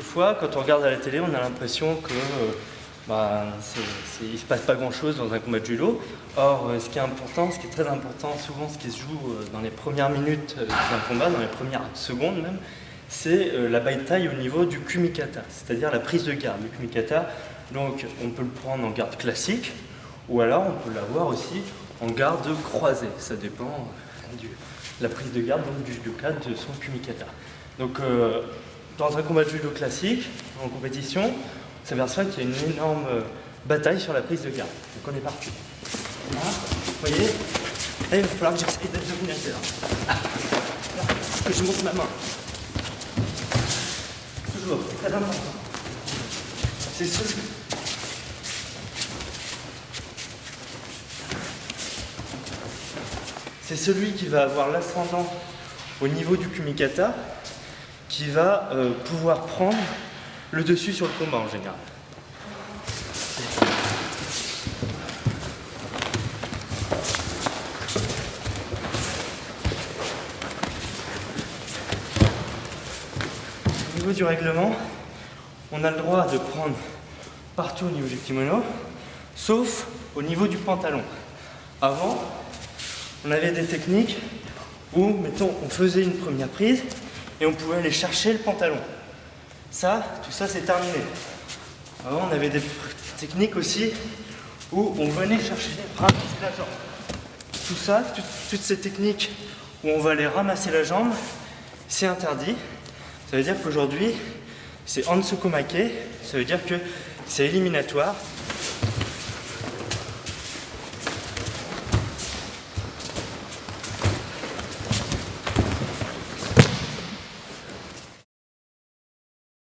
fois, quand on regarde à la télé, on a l'impression que il ne se passe pas grand-chose dans un combat de judo. Or, ce qui est très important, souvent ce qui se joue dans les premières minutes d'un combat, dans les premières secondes même, c'est la bataille au niveau du kumikata, c'est-à-dire la prise de garde. Le kumikata, donc on peut le prendre en garde classique, ou alors on peut l'avoir aussi en garde croisée. Ça dépend de la prise de garde donc, du judoka de son kumikata. Donc, dans un combat de judo classique, en compétition, on s'aperçoit qu'il y a une énorme bataille sur la prise de garde. Donc on est parti. Là, vous voyez, là, il va falloir que j'essaye d'être dominateur. Là, que je monte ma main. Toujours, c'est très important. C'est celui qui va avoir l'ascendant au niveau du kumikata qui va pouvoir prendre le dessus sur le combat en général. Au niveau du règlement, on a le droit de prendre partout au niveau du kimono, sauf au niveau du pantalon. Avant, on avait des techniques où, mettons, on faisait une première prise et on pouvait aller chercher le pantalon. Tout ça c'est terminé. Avant on avait des techniques aussi où on venait chercher, ramasser la jambe. Tout ça, toutes ces techniques où on va aller ramasser la jambe, c'est interdit. Ça veut dire qu'aujourd'hui c'est Hansoku Make, ça veut dire que c'est éliminatoire.